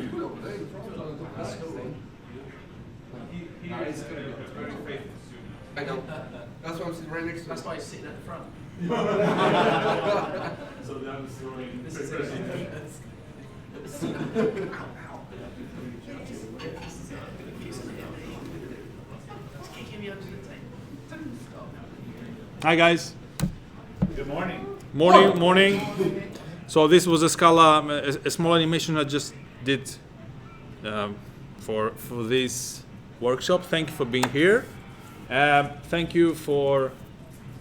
I know. That's why I'm sitting right next to him. That's why he's sitting at the front. So that was throwing. This is Hi guys. Good morning. Morning. So this was a Scala, a small animation I just did for this workshop. Thank you for being here. Thank you for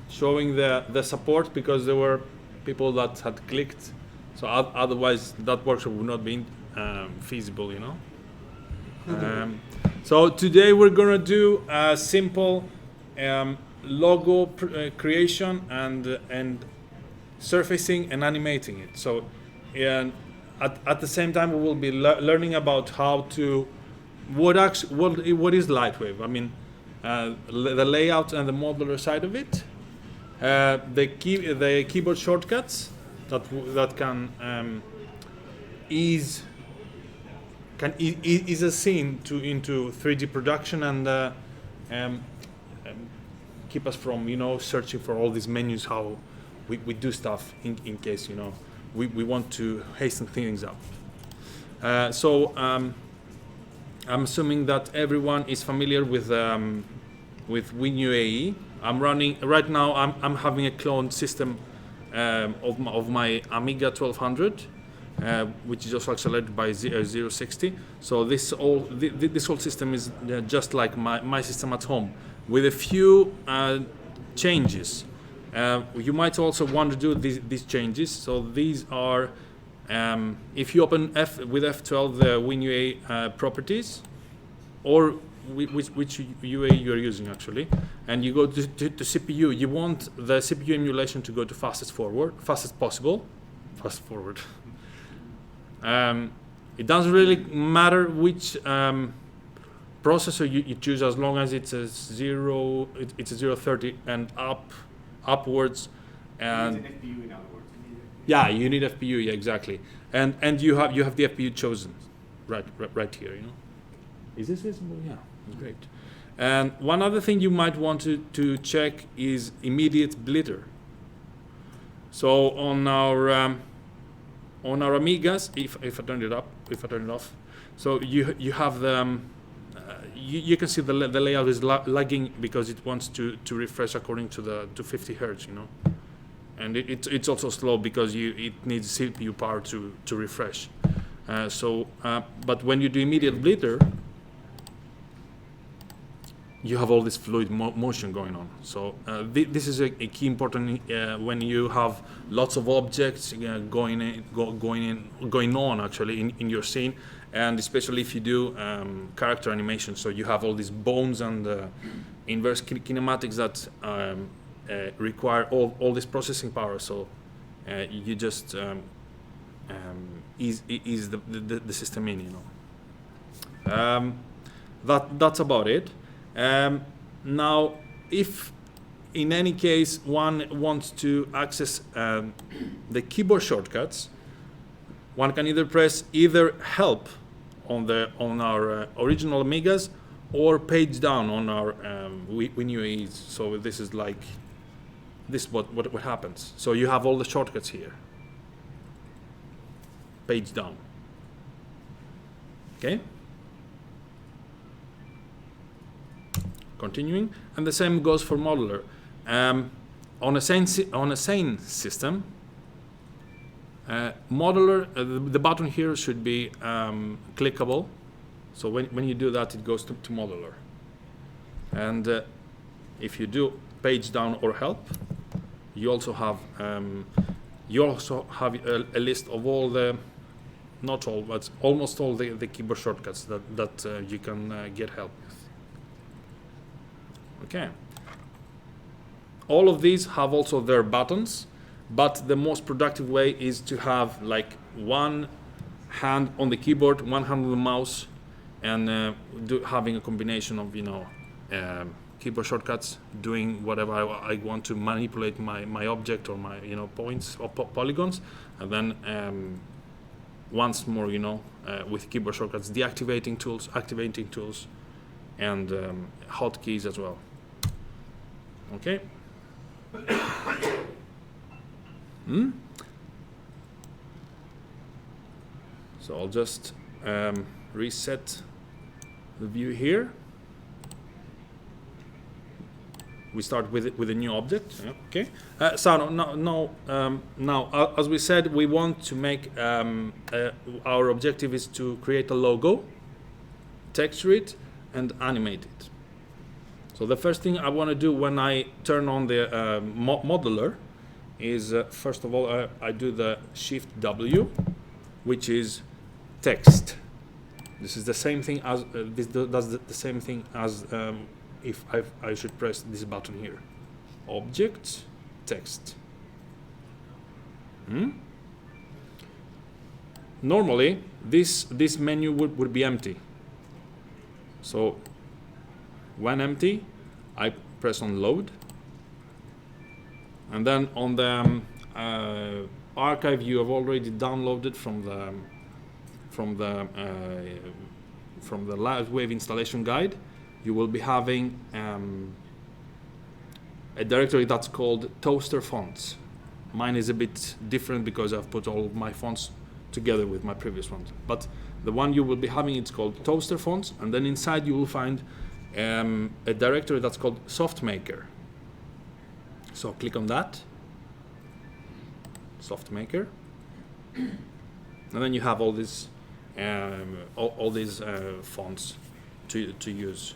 showing the support, because there were people that had clicked. So otherwise that workshop would not be feasible, you know. So today we're gonna do a simple logo creation and surfacing and animating it. So at the same time we will be learning about how to what is Lightwave. I mean, the layout and the modular side of it, the keyboard shortcuts that can ease a scene into 3D production and keep us from, you know, searching for all these menus, how we do stuff in case, you know, we want to hasten things up. So I'm assuming that everyone is familiar with WinUAE. I'm running right now. I'm having a cloned system of my Amiga 1200, which is also accelerated by 060. So this whole system is just like my system at home, with a few changes. You might also want to do these changes. So these are, if you open with F12 the WinUAE properties, or which UA you're using actually, and you go to CPU, you want the CPU emulation to go to fastest forward. It doesn't really matter which processor you choose, as long as it's a 030 and upwards. And You need an FPU, in other words. yeah, you need FPU, yeah, exactly. And you have the FPU chosen right here, you know. Is this visible? Yeah, great. And one other thing you might want to check is immediate blitter. So on our Amigas, if I turn it off, so you have the you can see the layout is lagging because it wants to refresh according to 50 hertz, you know, and it's also slow because it needs CPU power to refresh. But when you do immediate blitter, you have all this fluid motion going on. So this is a key important when you have lots of objects going on actually in your scene, and especially if you do character animation. So you have all these bones and inverse kinematics that require all this processing power. So you just ease the system in, you know. That's about it. Now, if in any case one wants to access the keyboard shortcuts, one can either press help on our original Amigas, or page down on our WinUAEs. So this is what happens. So you have all the shortcuts here. Page down. Okay. Continuing, and the same goes for modular. On a sane system, modular, the button here should be clickable. So when you do that, it goes to modular. And if you do page down or help, you also have a list of all the, not all, but almost all the keyboard shortcuts that you can get help with. Okay. All of these have also their buttons, but the most productive way is to have like one hand on the keyboard, one hand on the mouse, and having a combination of, you know, keyboard shortcuts, doing whatever I want to manipulate my object or my, you know, points or polygons, and then once more, you know, with keyboard shortcuts, deactivating tools, activating tools, and hotkeys as well. Okay. So I'll just reset the view here. We start with a new object. Okay. So now, as we said, we want to make our objective is to create a logo, texture it, and animate it. So the first thing I want to do when I turn on the modeler is first of all I do the Shift W, which is text. This is the same thing as this does the same thing as if I should press this button here. Object, text. Normally, this menu would be empty. So when empty, I press on load, and then on the archive you have already downloaded from the Lightwave installation guide, you will be having a directory that's called Toaster Fonts. Mine is a bit different because I've put all of my fonts together with my previous ones. But the one you will be having, it's called Toaster Fonts, and then inside you will find a directory that's called SoftMaker. So click on that, SoftMaker, and then you have all these fonts to use.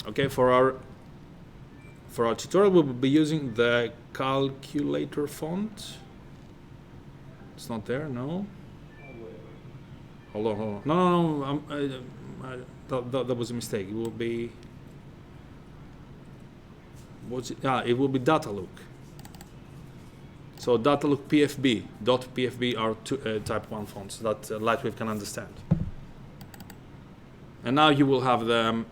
Okay, for our tutorial we will be using the calculator font. It's not there, no. Hold on. No. That was a mistake. It will be. What's it? It will be Datalook. So Datalook PFB, .pfb are type 1 fonts that Lightwave can understand. And now you will have them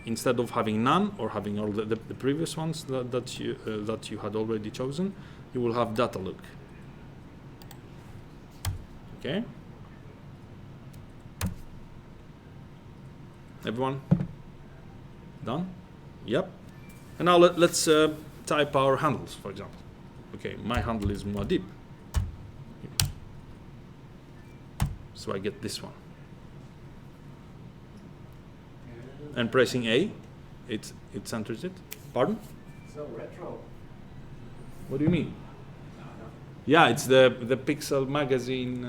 instead of having none or having all the previous ones that you had already chosen, you will have Datalook. Okay. Everyone done? Yep. And now let's type our handles, for example. Okay, my handle is Muad'Dib. So I get this one. And pressing A, it centers it. Pardon? So retro. What do you mean? Yeah, it's the Pixel magazine.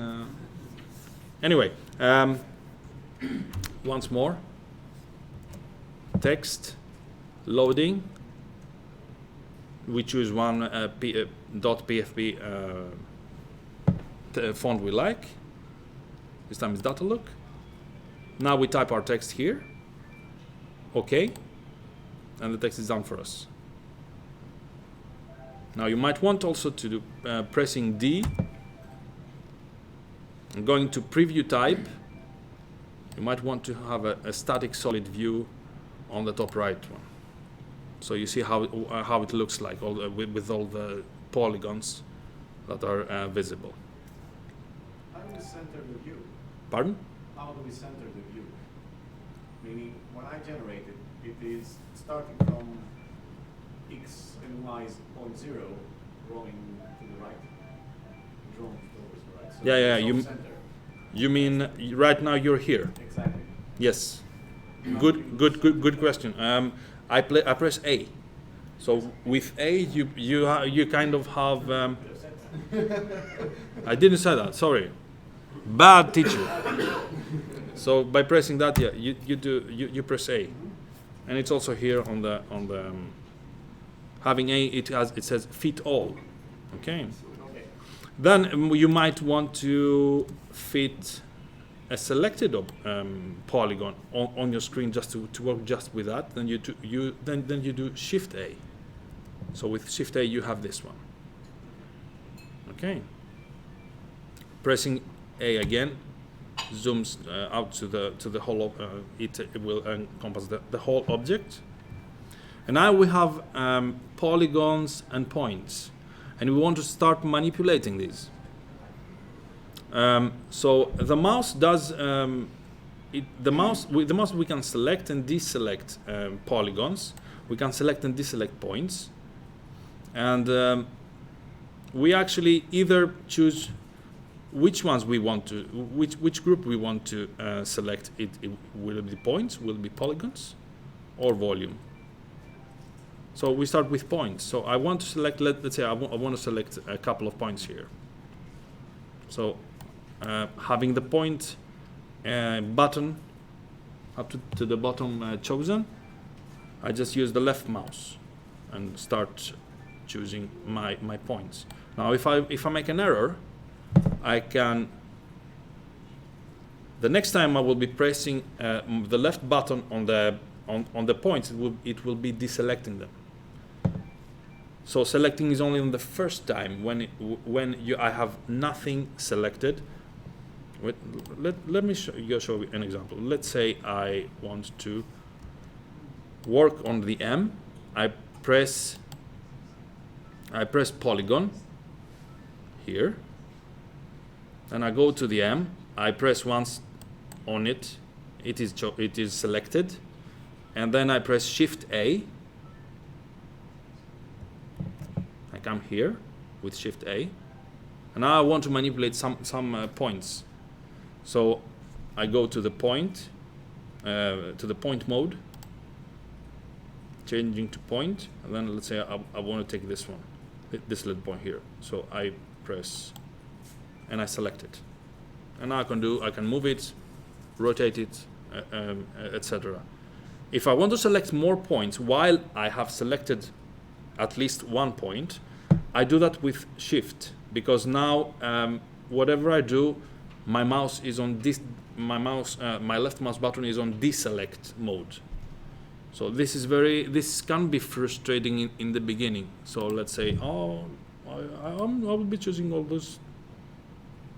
Anyway, once more. Text, loading. We choose one .pfb font we like. This time it's Datalook. Now we type our text here. OK. And the text is done for us. Now you might want also to do pressing D and going to preview type. You might want to have a static solid view on the top right one. So you see how it looks like with all the polygons that are visible. How do we center the view? Pardon? How do we center the view? Meaning, when I generate it, it is starting from x and y is 0.0, going to the right, drawn towards the right. So Yeah. center. You mean right now you're here? Exactly. Yes. Good question. I press A. So with A, you kind of have. I didn't say that. Sorry. Bad teacher. So by pressing that, yeah, you press A, and it's also here on the having A. It says fit all. Okay. Then you might want to fit a selected polygon on your screen just to work just with that. Then you do Shift A. So with Shift A you have this one. Okay. Pressing A again zooms out to the whole. It will encompass the whole object. And now we have polygons and points, and we want to start manipulating these. So the mouse does the mouse we can select and deselect polygons. We can select and deselect points, and we actually either choose which ones we want to, which group we want to select. It will it be points, will it be polygons, or volume. So we start with points. So I want to select, let's say I want to select a couple of points here. So having the point button up to the bottom chosen, I just use the left mouse and start choosing my points. Now if I make an error, I can, the next time I will be pressing the left button on the points, it will be deselecting them. So selecting is only on the first time when I have nothing selected. Let me show you an example. Let's say I want to work on the M. I press polygon here, and I go to the M. I press once on it. It is selected, and then I press Shift A. I come here with Shift A, and now I want to manipulate some points. So I go to the point mode, changing to point, and then let's say I want to take this one, this little point here. So I press and I select it, and now I can move it, rotate it, etc. If I want to select more points while I have selected at least one point, I do that with Shift, because now whatever I do, my mouse is on this. My left mouse button is on deselect mode. So this can be frustrating in the beginning. So let's say, oh, I will be choosing all those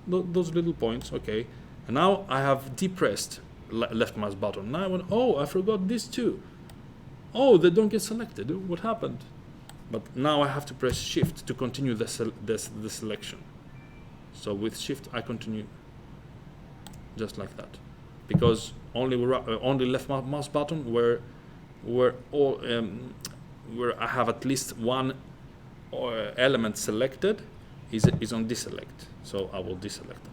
little points, okay. And now I have depressed left mouse button. Now I went, oh, I forgot this too. Oh, they don't get selected. What happened? But now I have to press Shift to continue the selection. So with Shift I continue just like that, because only left mouse button where I have at least one element selected is on deselect. So I will deselect them.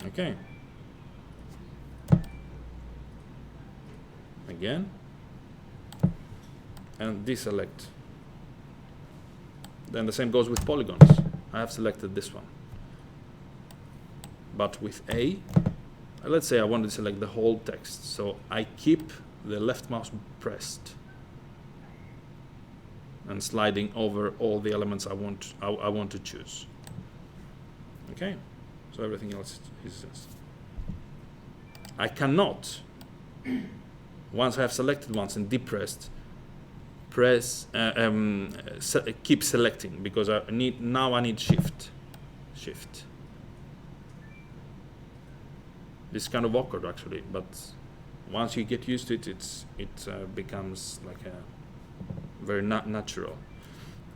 Okay. Again. And deselect. Then the same goes with polygons. I have selected this one. But with A, let's say I want to select the whole text. So I keep the left mouse pressed and sliding over all the elements I want to choose. Okay, so everything else is this. I cannot, once I have selected once and depressed, keep selecting, because I need Shift. This is kind of awkward actually, but once you get used to it, it becomes like a very natural.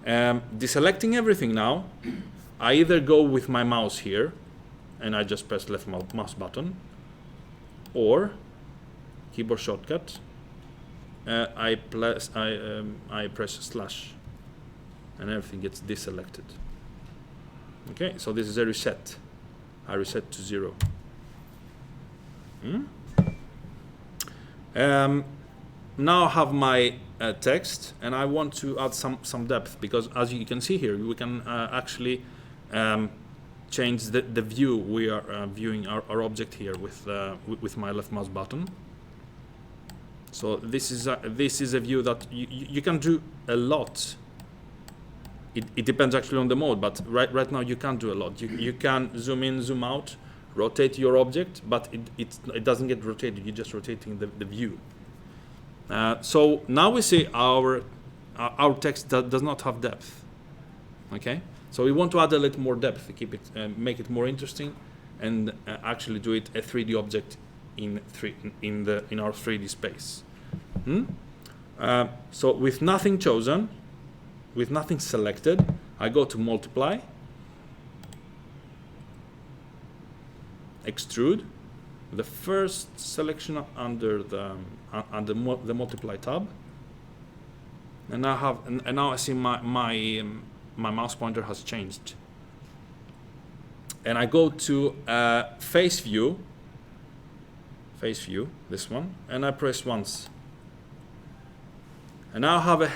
Deselecting everything now, I either go with my mouse here, and I just press left mouse button, or keyboard shortcut. I press slash, and everything gets deselected. Okay, so this is a reset. I reset to 0. Now I have my text, and I want to add some depth, because as you can see here, we can actually change the view. We are viewing our object here with my left mouse button. So this is a view that you can do a lot. It depends actually on the mode, but right now you can't do a lot. You can zoom in, zoom out, rotate your object, but it doesn't get rotated. You're just rotating the view. So now we see our text does not have depth. Okay, so we want to add a little more depth to keep it, make it more interesting, and actually do it a 3D object in our 3D space. So with nothing chosen, with nothing selected, I go to multiply, extrude, the first selection under the multiply tab, and now I see my mouse pointer has changed. And I go to face view, this one, and I press once. And now I have a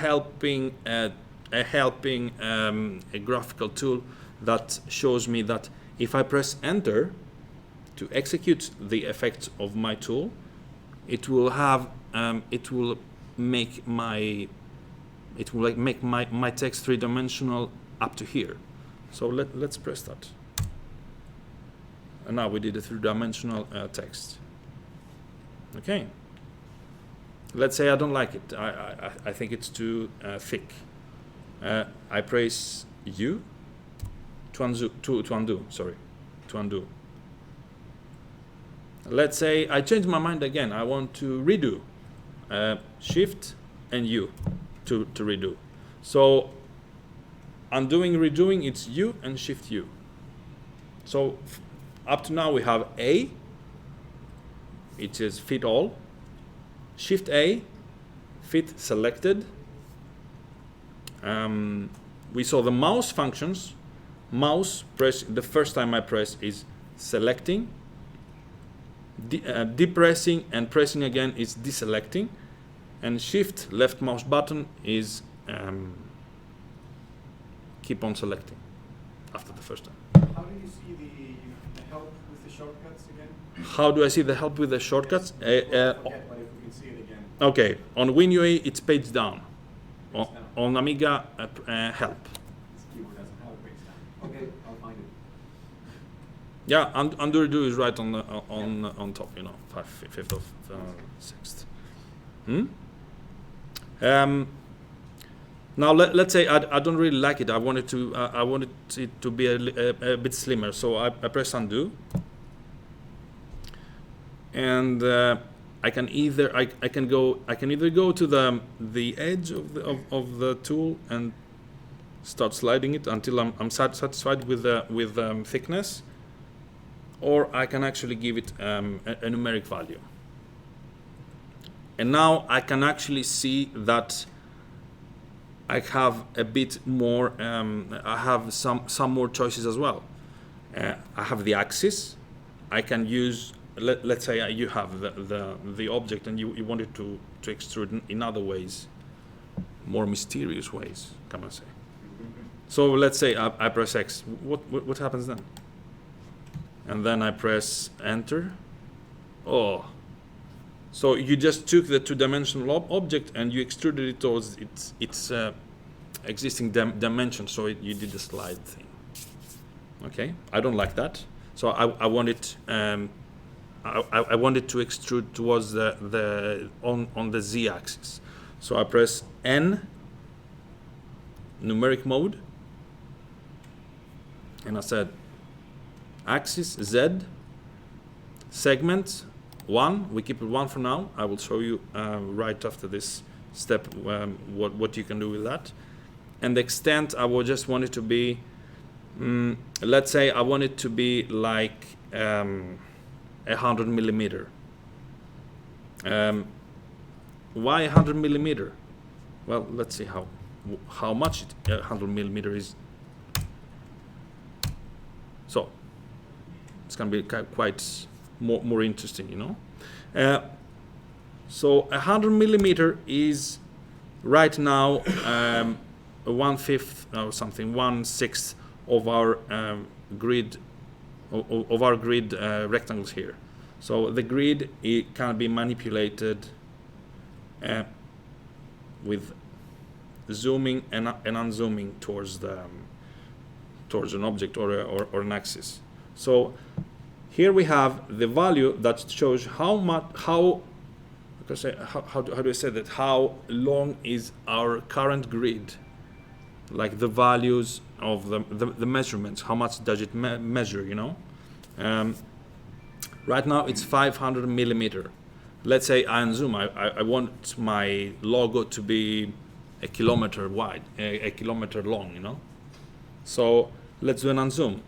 graphical tool that shows me that if I press enter to execute the effects of my tool, it will have make my text three-dimensional up to here. So let's press that. And now we did a three-dimensional text. Okay. Let's say I don't like it. I think it's too thick. I press U to undo. Let's say I change my mind again. I want to redo. Shift and U to redo. So undoing, redoing, it's U and Shift U. So up to now we have A, it is fit all. Shift A, fit selected. We saw the mouse functions. Mouse press, the first time I press is selecting. Depressing and pressing again is deselecting. And shift left mouse button is keep on selecting after the first time. How do you see the help with the shortcuts again? How do I see the help with the shortcuts? Forget, but if we can see it again. Okay, on WinUI it's page down. On Amiga, help. This keyboard doesn't have a page down. Okay, I'll find it. Yeah, undo redo is right on top. You know, fifth of sixth. Now let's say I don't really like it. I wanted it to be a bit slimmer. So I press undo, and I can either go to the edge of the tool and start sliding it until I'm satisfied with the thickness, or I can actually give it a numeric value. And now I can actually see that I have a bit more. I have some more choices as well. I have the axis. I can use. Let's say you have the object and you want it to extrude in other ways, more mysterious ways, can I say? So let's say I press X. What happens then? And then I press enter. Oh. So you just took the two-dimensional object and you extruded it towards its existing dimension. So you did the slide thing. Okay, I don't like that. So I want it. I want it to extrude towards on the Z-axis. So I press N, numeric mode, and I said axis Z, segment 1. We keep it 1 for now. I will show you right after this step what you can do with that. And the extent, I would just want it to be, let's say I want it to be like 100 millimeter. Why 100 millimeter? Well, let's see how much 100 millimeter is. So it's going to be quite more interesting, you know. So 100 millimeter is right now 1/5 or something, 1/6 of our grid. Of our grid rectangles here. So the grid, it can be manipulated with zooming and unzooming towards an object or an axis. So here we have the value that shows how do I say that, how long is our current grid, like the values of the measurements, how much does it measure, you know. Right now it's 500 millimeter. Let's say I unzoom. I want my logo to be a kilometer wide, a kilometer long, you know. So let's do an unzoom.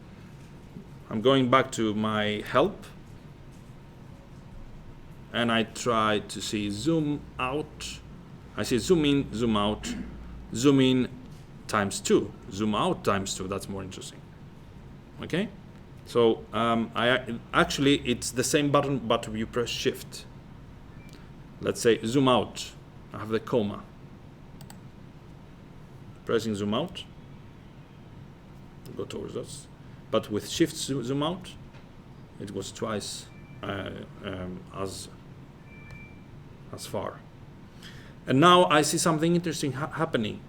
I'm going back to my help and I try to see zoom out. I see zoom in, zoom out, zoom in times 2, zoom out times 2. That's more interesting. Okay, so actually it's the same button, but you press shift. Let's say zoom out. I have the comma. Pressing zoom out. Go towards us, but with shift zoom out, it was twice as far. And now I see something interesting happening.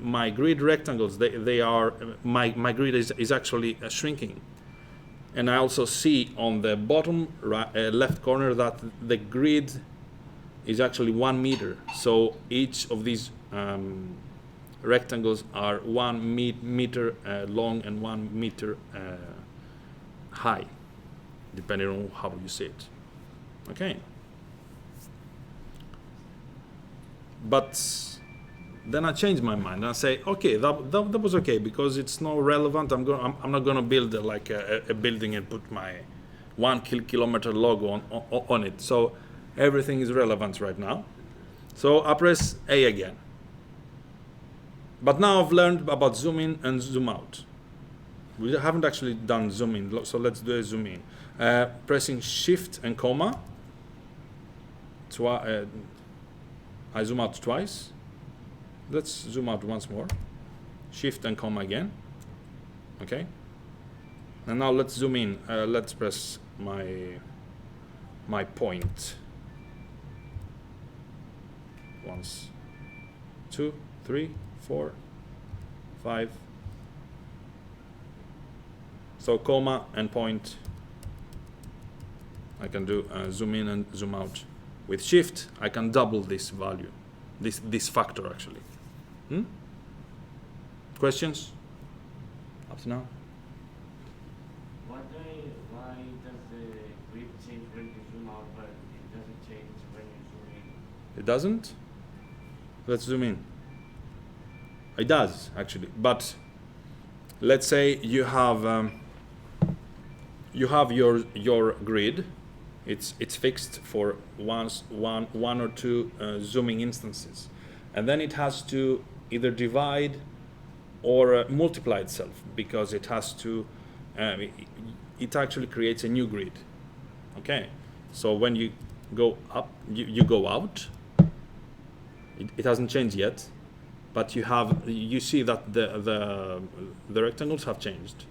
My grid rectangles, my grid is actually shrinking, and I also see on the bottom left corner that the grid is actually 1 meter. So each of these rectangles are 1 meter long and 1 meter high, depending on how you see it. Okay. But then I change my mind and I say, okay, that was okay, because it's not relevant. I'm not gonna build like a building and put my 1 kilometer logo on it. So everything is relevant right now. So I press A again. But now I've learned about zoom in and zoom out. We haven't actually done zoom in, so let's do a zoom in. Pressing shift and comma. I zoom out twice. Let's zoom out once more. Shift and comma again. Okay. And now let's zoom in. Let's press my point. Once, 2, 3, 4, 5. So comma and point. I can do zoom in and zoom out. With shift, I can double this value, this factor actually. Questions up to now? Why does the grid change when you zoom out, but it doesn't change when you zoom in? It doesn't? Let's zoom in. It does actually, but let's say you have your grid. It's fixed for one or two zooming instances, and then it has to either divide or multiply itself, because it has to. It actually creates a new grid. Okay, so when you go up, you go out. It hasn't changed yet, but you see that the rectangles have changed.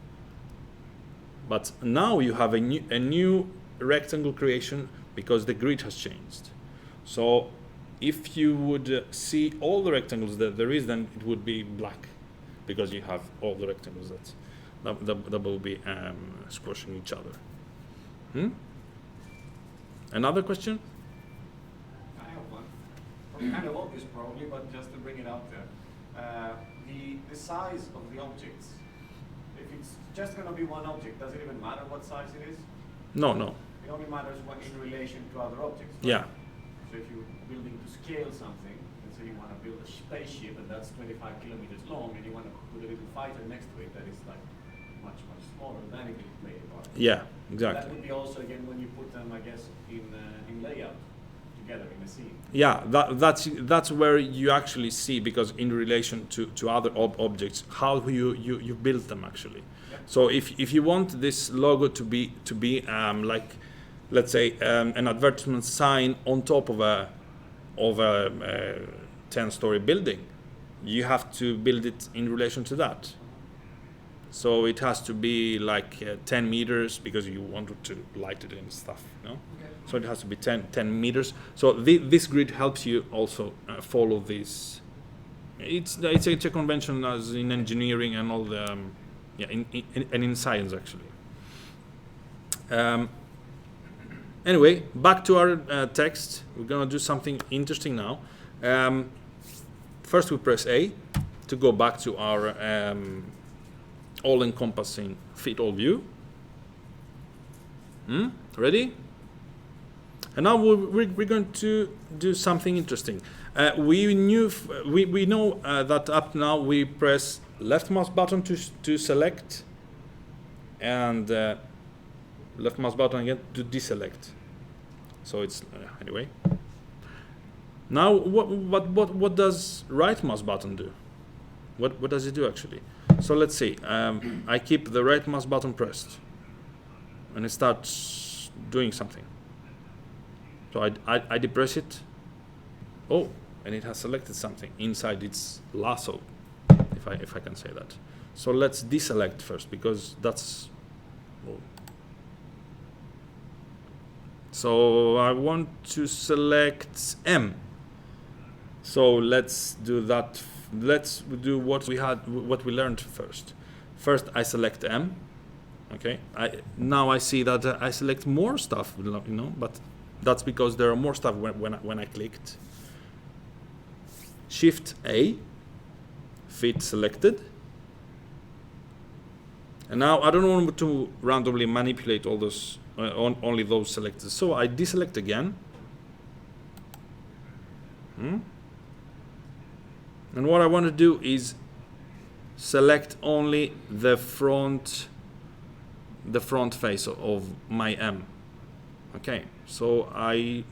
But now you have a new rectangle creation because the grid has changed. So if you would see all the rectangles that there is, then it would be black, because you have all the rectangles that will be squashing each other. Another question? I have one. Kind of obvious probably, but just to bring it out there. The size of the objects. If it's just going to be one object, does it even matter what size it is? No. It only matters when in relation to other objects. Right? Yeah. So if you're building to scale something, let's say you want to build a spaceship and that's 25 kilometers long, and you want to put a little fighter next to it that is like much smaller, then it will play a part. Yeah, exactly. That would be also again when you put them, I guess, in layout together in a scene. Yeah, that's where you actually see, because in relation to other objects, how you build them actually. Yep. So if you want this logo to be like, let's say an advertisement sign on top of a 10-story building, you have to build it in relation to that. So it has to be like 10 meters, because you want to light it and stuff, you know? Okay. So it has to be 10 meters. So this grid helps you also follow this. It's a convention as in engineering and all the and in science actually. Anyway, back to our text. We're gonna do something interesting now. First we press A to go back to our all-encompassing fit all view. Ready? And now we're going to do something interesting. We know that up now we press left mouse button to select, and left mouse button again to deselect. So it's anyway. Now what does right mouse button do? What does it do actually? So let's see. I keep the right mouse button pressed, and it starts doing something. So I depress it. Oh, and it has selected something inside its lasso, if I can say that. So let's deselect first, because that's. Oh. So I want to select M. So let's do that. Let's do what we learned first. First, I select M. Okay. Now I see that I select more stuff, you know, but that's because there are more stuff when I clicked. Shift A, fit selected. And now I don't want to randomly manipulate all those, only those selected. So I deselect again. And what I want to do is select only the front face of my M. Okay, so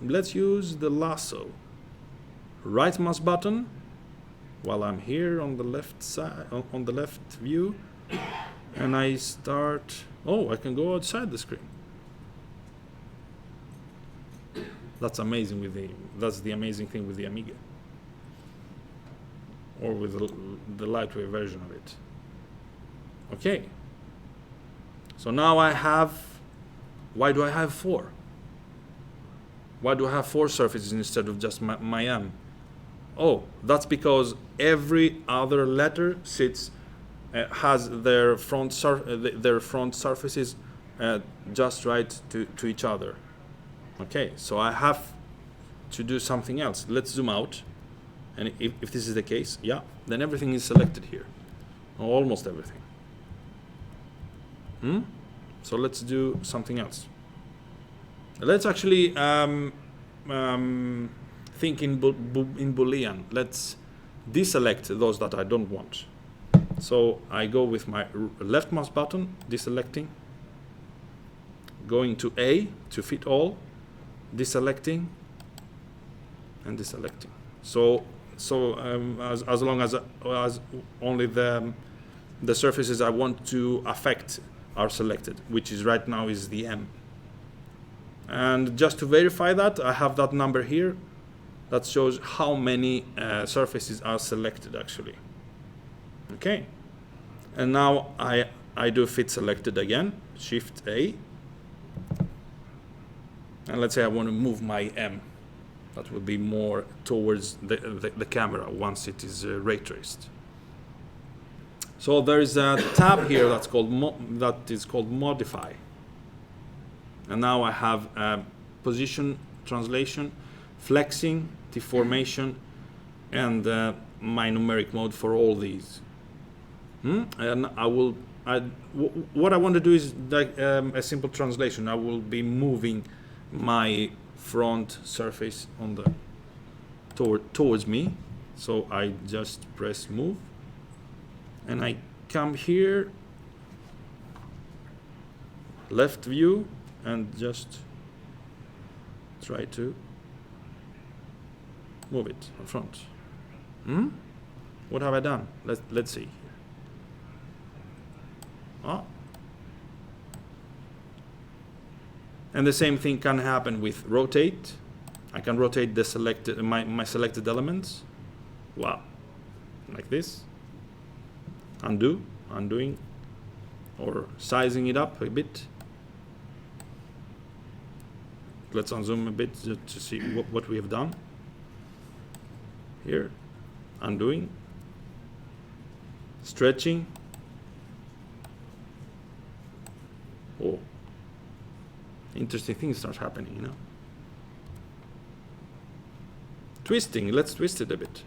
let's use the lasso. Right mouse button while I'm here on the left side, on the left view, and I start. Oh, I can go outside the screen. That's amazing that's the amazing thing with the Amiga, or with the Lightwave version of it. Okay. So now I have. Why do I have 4? Why do I have 4 surfaces instead of just my M? Oh, that's because every other letter has their front surfaces just right to each other. Okay, so I have to do something else. Let's zoom out, and if this is the case, yeah, then everything is selected here, or almost everything. So let's do something else. Let's actually think in Boolean. Let's deselect those that I don't want. So I go with my left mouse button, deselecting, going to A to fit all, deselecting, and deselecting. So as long as only the surfaces I want to affect are selected, which is right now is the M. And just to verify that, I have that number here that shows how many surfaces are selected actually. Okay, and now I do fit selected again, Shift A, and let's say I want to move my M. That will be more towards the camera once it is ray traced. So there is a tab here that is called Modify. And now I have position, translation, flexing, deformation, and my numeric mode for all these. And what I want to do is like a simple translation. I will be moving my front surface on the towards me. So I just press move, and I come here, left view, and just try to move it in front. What have I done? Let's see. And the same thing can happen with rotate. I can rotate the selected my selected elements. Wow, like this. Undoing, or sizing it up a bit. Let's unzoom a bit to see what we have done. Here, undoing, stretching. Oh, interesting things start happening, you know. Twisting, let's twist it a bit.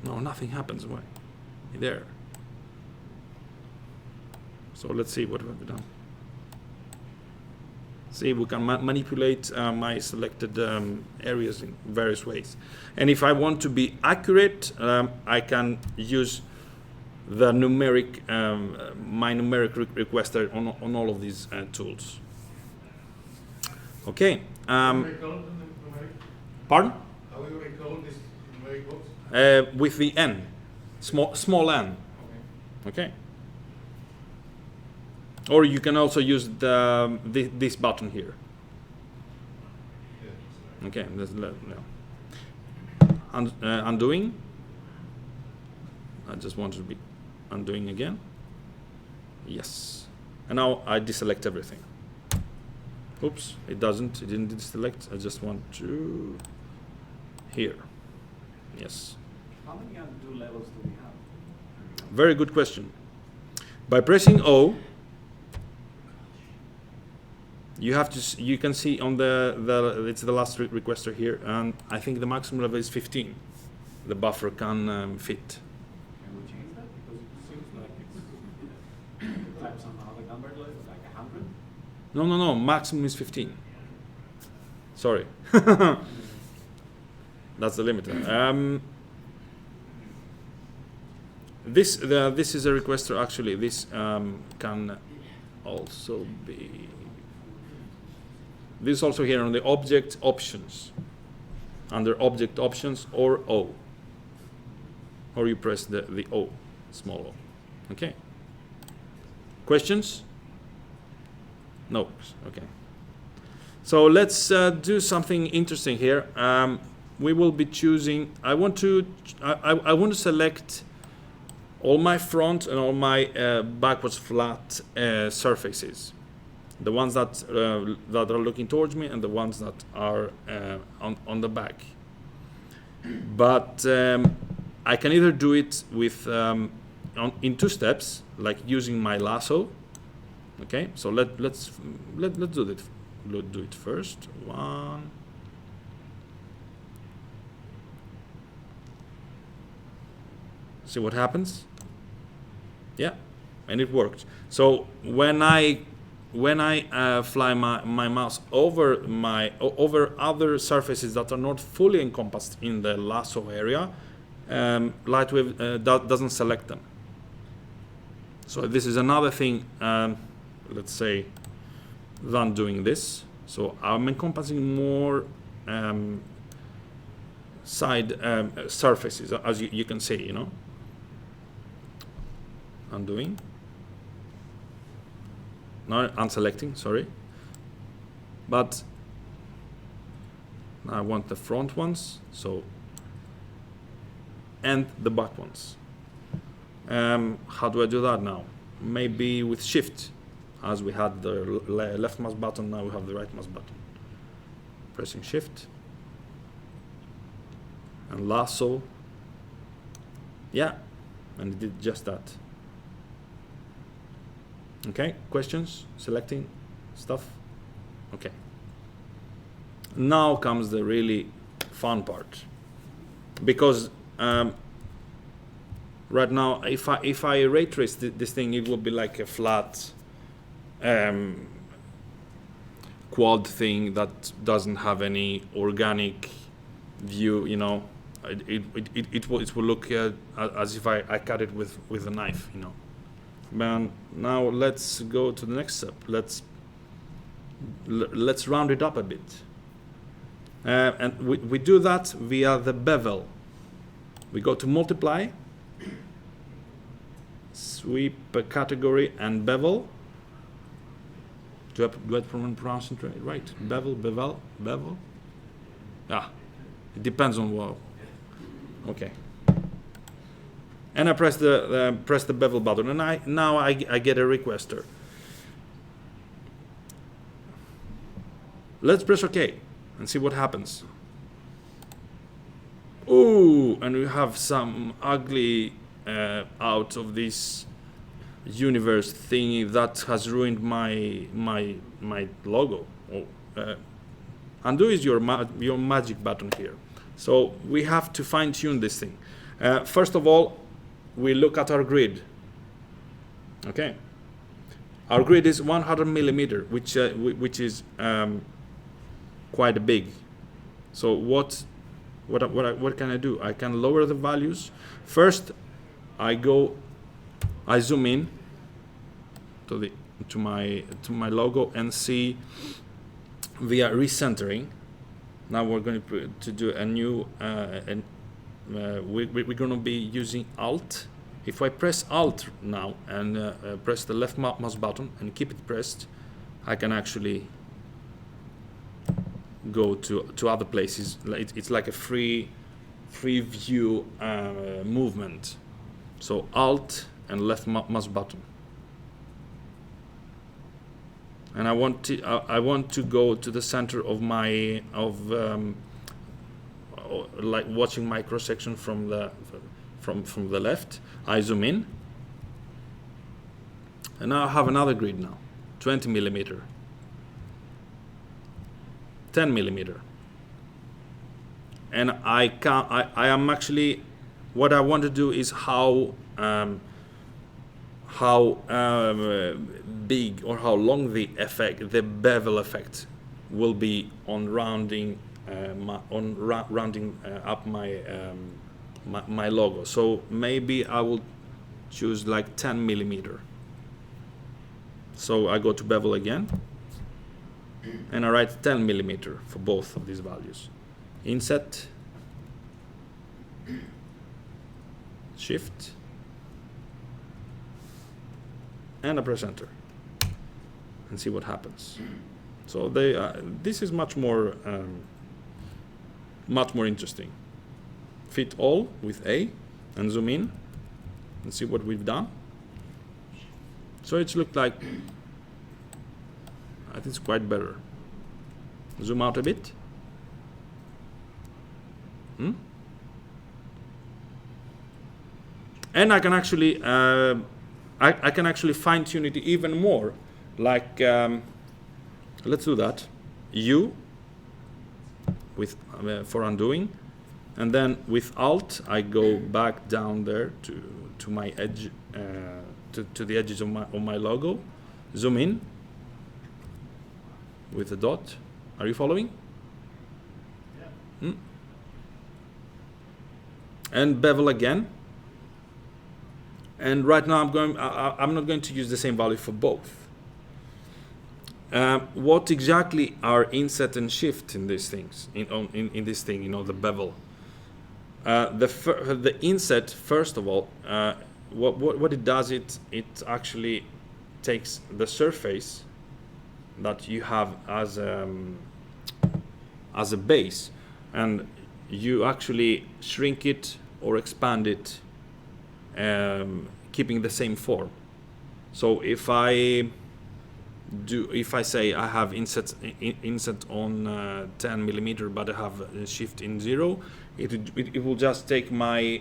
No, nothing happens. Why? There. So let's see what we've done. See, we can manipulate my selected areas in various ways. And if I want to be accurate, I can use the numeric, my numeric requester on all of these tools. Okay. How do we recall the numeric? Pardon? How do we recall this numeric box? With the n, small n. Okay. Okay. Or you can also use this button here. Yeah. Okay. Undoing. I just want to be undoing again. Yes. And now I deselect everything. Oops, it doesn't. It didn't deselect. I just want to here. Yes. How many undo levels do we have? Very good question. By pressing O, you have to. You can see on it's the last requester here, and I think the maximum level is 15. The buffer can fit. Can we change that? Because it seems like it's type some other number like 100. No. Maximum is 15. Sorry. That's the limit. This is a requester. Actually, this can also be. This is also here on the object options. Under object options or O. Or you press the O, small O. Okay. Questions? No. Okay. So let's do something interesting here. We will be choosing. I want to select all my front and all my backwards flat surfaces. The ones that are looking towards me and the ones that are on the back. But I can either do it with in 2 steps, like using my lasso. Okay, so let's do it. Let's do it first. 1. See what happens? Yeah, and it worked. So when I fly my mouse over other surfaces that are not fully encompassed in the lasso area, Lightwave doesn't select them. So this is another thing, let's say, than doing this. So I'm encompassing more side surfaces, as you can see, you know. Undoing. No, unselecting, sorry. But I want the front ones, so, and the back ones. How do I do that now? Maybe with Shift, as we had the left mouse button, now we have the right mouse button. Pressing Shift and lasso. Yeah, and it did just that. Okay, questions? Selecting stuff? Okay. Now comes the really fun part. Because right now, if I ray trace this thing, it will be like a flat quad thing that doesn't have any organic view, you know. It will look as if I cut it with a knife, you know. But now let's go to the next step. Let's round it up a bit, and we do that via the bevel. We go to multiply, sweep category, and bevel. Do I pronounce it right? Bevel. Yeah, it depends on what. Okay. And I press the bevel button, and now I get a requester. Let's press OK and see what happens. Ooh, and we have some ugly out of this universe thingy that has ruined my logo. Oh, undo is your magic button here. So we have to fine tune this thing. First of all, we look at our grid. Okay, our grid is 100 millimeter, which is quite big. So what can I do? I can lower the values. First, I zoom in to my logo and see via recentering. Now we're going to do a new, we're going to be using Alt. If I press Alt now and press the left mouse button and keep it pressed, I can actually go to other places. It's like a free view movement. So Alt and left mouse button. And I want to go to the center of my like watching my cross section from the left. I zoom in, and now I have another grid now, 20 millimeter, 10 millimeter, and I am actually, what I want to do is how big or how long the effect, the bevel effect, will be on rounding up my logo. So maybe I will choose like 10 millimeter. So I go to bevel again, and I write 10 millimeter for both of these values. Inset, Shift, and I press enter and see what happens. So this is much more interesting. Fit all with A and zoom in and see what we've done. So it's looked like, I think it's quite better. Zoom out a bit. And I can actually I can actually fine tune it even more. Like let's do that. U with for undoing, and then with Alt I go back down there to my edge, to the edges of my logo. Zoom in with the dot. Are you following? Yeah. And bevel again. And right now I'm not going to use the same value for both. What exactly are inset and shift in these things? In this thing, you know, the bevel. The inset, first of all, what it does, it actually takes the surface that you have as a base, and you actually shrink it or expand it, keeping the same form. So if I say I have inset on 10 millimeter, but I have a shift in 0, it will just take my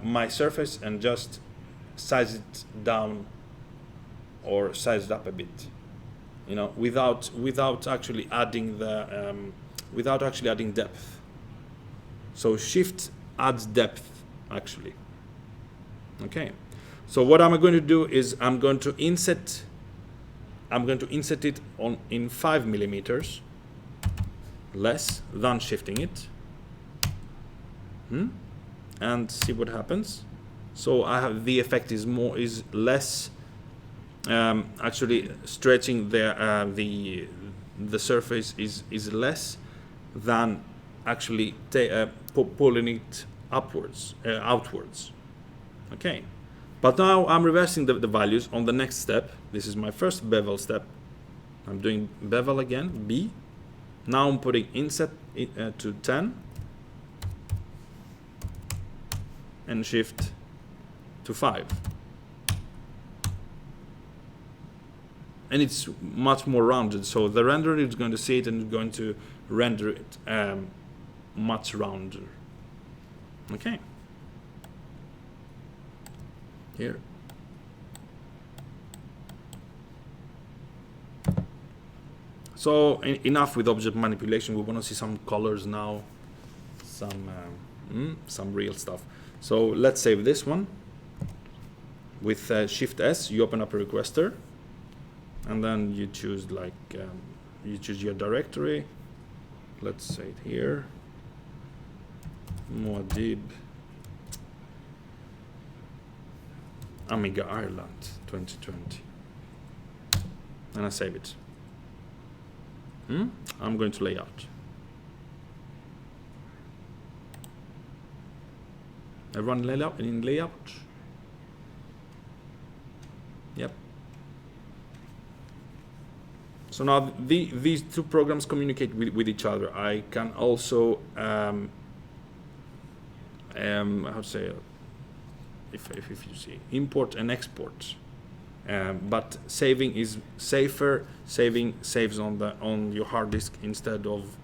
my surface and just size it down or size it up a bit, you know, without actually adding the adding depth. So shift adds depth actually. Okay, so what I'm going to do is I'm going to inset it in 5 millimeters, less than shifting it, and see what happens. So I have the effect is less, actually stretching the surface is less than actually pulling it outwards. Okay, but now I'm reversing the values on the next step. This is my first bevel step. I'm doing bevel again, B. Now I'm putting inset to 10 and shift to 5. And it's much more rounded, so the renderer is going to see it and is going to render it much rounder. Okay. Here. So enough with object manipulation. We want to see some colors now, some real stuff. So let's save this one. With Shift S, you open up a requester, and then you choose you choose your directory. Let's say it here. Muad'Dib Amiga Ireland 2020, and I save it. I'm going to layout. Everyone in layout? Yep. So now these two programs communicate with each other. I can also how to say, if you see, import and export. But saving is safer. Saving saves on your hard disk instead of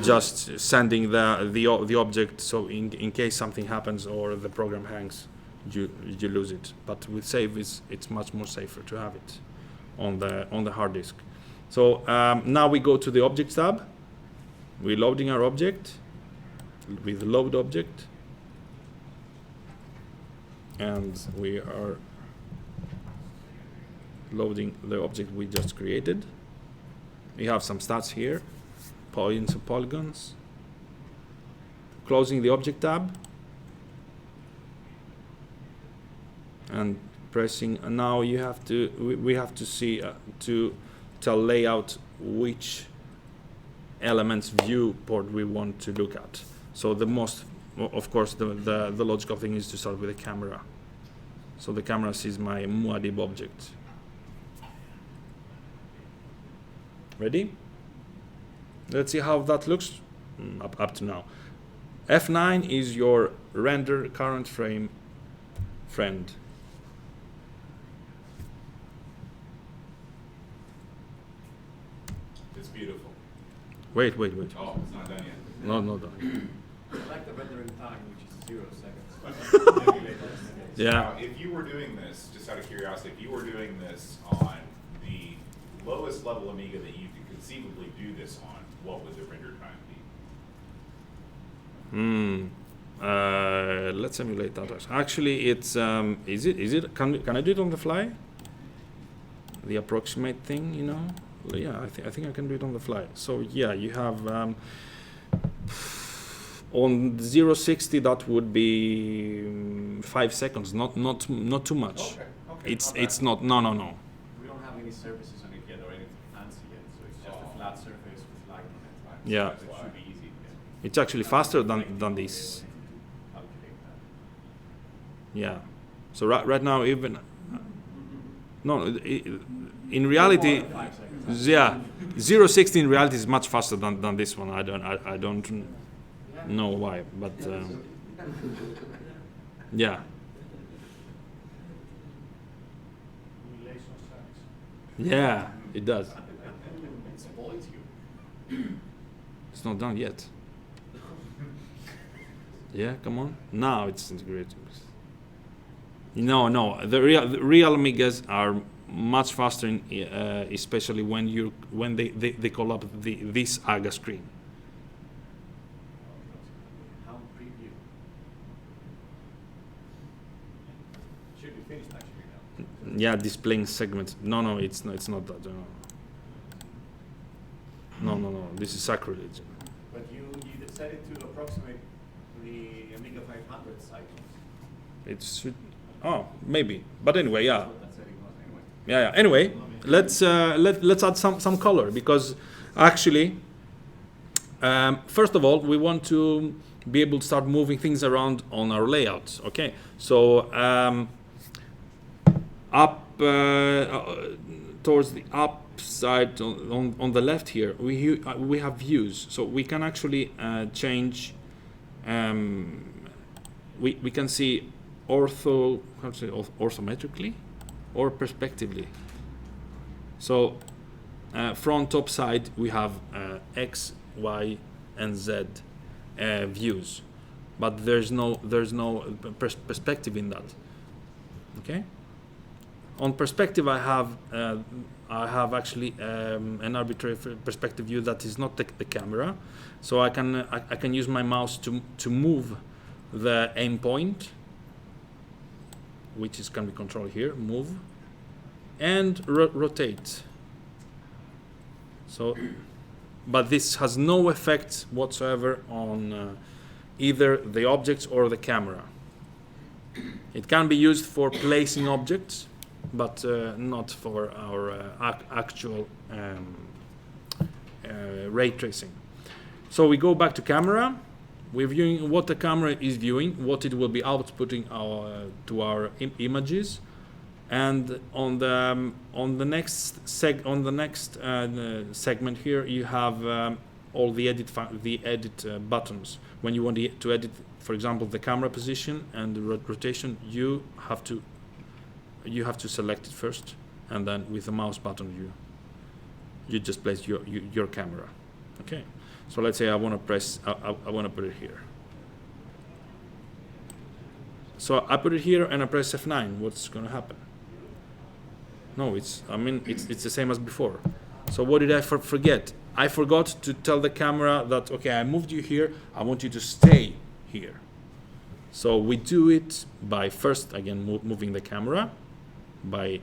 just sending the object. So in case something happens or the program hangs, you lose it. But with save, it's much more safer to have it on the hard disk. So now we go to the objects tab. We're loading our object with load object, and we are loading the object we just created. We have some stats here, points and polygons. Closing the object tab and pressing. And now you have to. We have to see to tell layout which elements viewport we want to look at. So the most, of course, the logical thing is to start with the camera. So the camera sees my Muad'Dib object. Ready? Let's see how that looks up to now. F9 is your render current frame friend. It's beautiful. Wait. Oh, it's not done yet. No. I like the rendering time, which is 0 seconds. Yeah. Now, if you were doing this, just out of curiosity, if you were doing this on the lowest level Amiga that you could conceivably do this on, what would the render time be? Let's emulate that. Actually, it's is it? Can I do it on the fly? The approximate thing, you know? Yeah, I think I can do it on the fly. So yeah, you have on 060 that would be 5 seconds, not too much. Okay. It's not. No. We don't have any surfaces on it yet or anything fancy yet, so it's just a flat surface with light on it. Yeah. So it should be easy. It's actually faster than this. Calculate that. Yeah. So right now even in reality, 5 seconds. yeah, 060 in reality is much faster than this one. I don't know why, but yeah. Yeah, it does. It spoils you. It's not done yet. Yeah, come on. Now it's integrated. No. The real Amigas are much faster, especially when they call up this AGA screen. How preview? Should be finished actually now. Yeah, displaying segments. No, it's not that. No. This is sacrilege. But you set it to approximate the Amiga 500 cycles. It should. Oh, maybe. But anyway, yeah. That's what that setting was anyway. Yeah. Anyway, let's add some color, because actually, first of all, we want to be able to start moving things around on our layouts. Okay, so up towards the up side on the left here, we have views, so we can actually change. We can see orthometrically or perspectively. So front top side we have X, Y, and Z views, but there's no perspective in that. Okay. On perspective, I have actually an arbitrary perspective view that is not the camera, so I can use my mouse to move the aim point, which can be controlled here, move, and rotate. So, but this has no effect whatsoever on either the objects or the camera. It can be used for placing objects, but not for our actual ray tracing. So we go back to camera. We're viewing what the camera is viewing, what it will be outputting to our images, and on the next segment here you have all the edit buttons. When you want to edit, for example, the camera position and the rotation, you have to select it first, and then with the mouse button you just place your camera. Okay. So let's say I want to press, I want to put it here. So I put it here and I press F9. What's going to happen? No, it's the same as before. So what did I forget? I forgot to tell the camera that, okay, I moved you here. I want you to stay here. So we do it by first, again, moving the camera by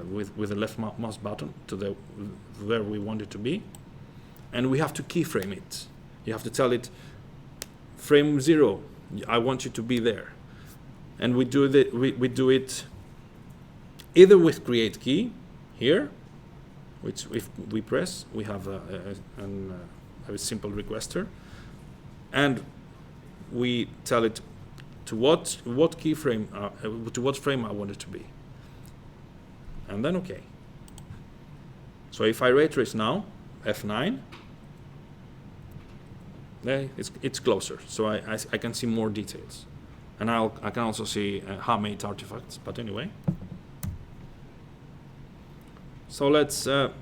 with the left mouse button to where we want it to be. And we have to keyframe it. You have to tell it, frame 0, I want you to be there. And we do it either with create key here, which if we press, we have a simple requester, and we tell it to what keyframe, to what frame I want it to be, and then OK. So if I ray trace now, F9. It's closer, so I can see more details, and I can also see Hamate artifacts. But anyway, so let's do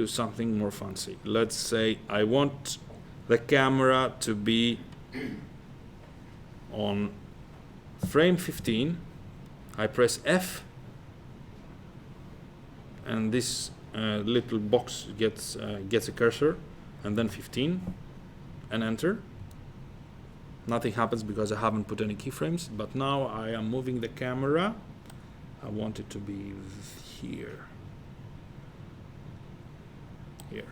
something more fancy. Let's say I want the camera to be on frame 15. I press F, and this little box gets a cursor. And then 15, and enter. Nothing happens because I haven't put any keyframes, but now I am moving the camera. I want it to be here. Here.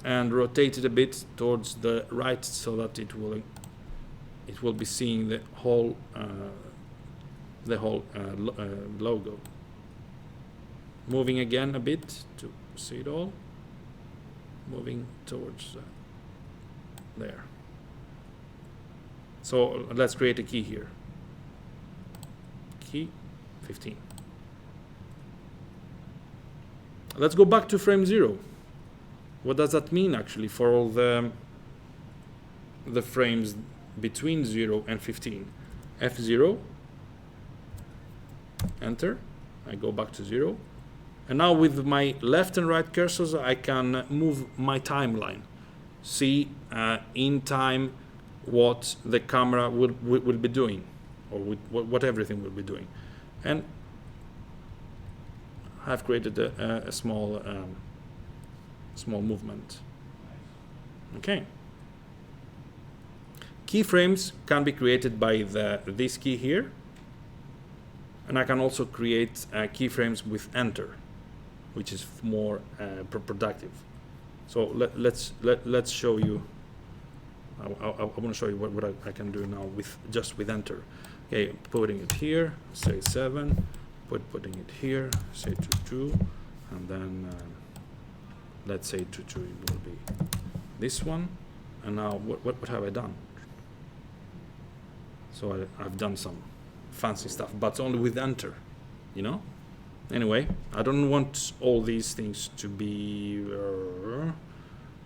And rotate it a bit towards the right so that it will be seeing the whole logo. Moving again a bit to see it all, moving towards there. So let's create a key here. Key 15. Let's go back to frame 0. What does that mean actually for all the frames between 0 and 15? F0, enter, I go back to 0. And now with my left and right cursors, I can move my timeline. See in time what the camera will be doing, or what everything will be doing. And I've created a small movement. Okay. Keyframes can be created by this key here. And I can also create keyframes with enter, which is more productive. So let's show you. I want to show you what I can do now just with enter. Okay, putting it here, say 7. Putting it here, say 2, and then let's say 2 will be this one. And now what have I done? So I've done some fancy stuff, but only with enter, you know. Anyway, I don't want all these things to be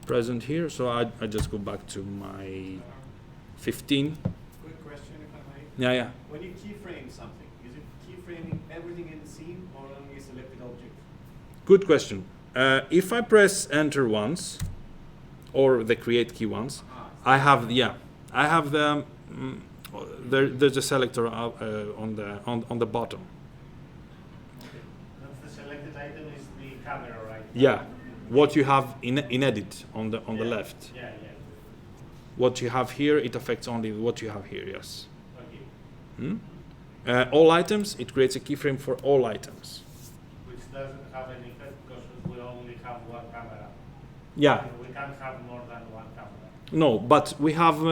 present here, so I just go back to my 15. Quick question, if I may. Yeah. When you keyframe something, is it keyframing everything in the scene or only a selected object? Good question. If I press enter once, or the create key once, I have the there's a selector on the bottom. That's the selected item is the camera, right? Yeah, what you have in edit on the left. Yeah. What you have here, it affects only what you have here. Yes. Okay. All items, it creates a keyframe for all items. Which doesn't have any effect because we only have one camera. Yeah. We can't have more than one camera. No, but we have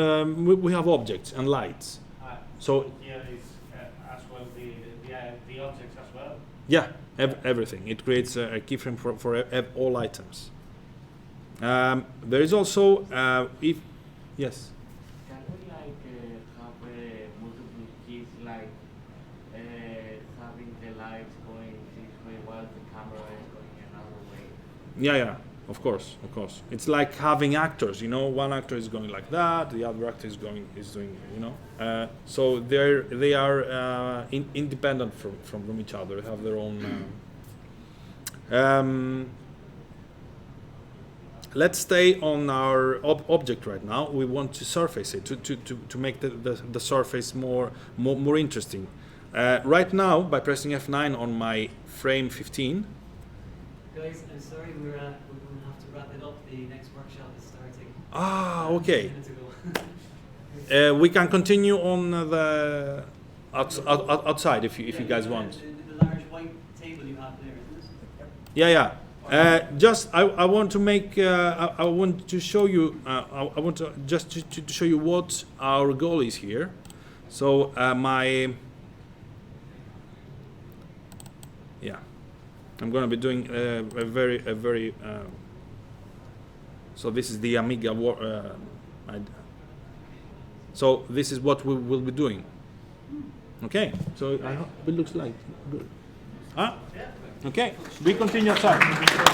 objects and lights. So here is as well the objects as well? Yeah, everything. It creates a keyframe for all items. There is also if yes. Can we like have multiple keys, like having the lights going this way while the camera is going another way? Yeah, of course. It's like having actors, you know, one actor is going like that, the other actor is doing, you know. So they are independent from each other, have their own. Let's stay on our object right now. We want to surface it to make the surface more interesting. Right now, by pressing F9 on my frame 15. Guys, I'm sorry, we're going to have to wrap it up. The next workshop is starting. Okay. 2 minutes ago. We can continue on the outside if you guys want. The large white table you have there, isn't it? Yeah. Just I want to make I want to show you I want to just to show you what our goal is here. So I'm going to be doing a very so this is the Amiga so this is what we will be doing. Okay, so I hope it looks like good. Huh? Okay, we continue outside. Sorry?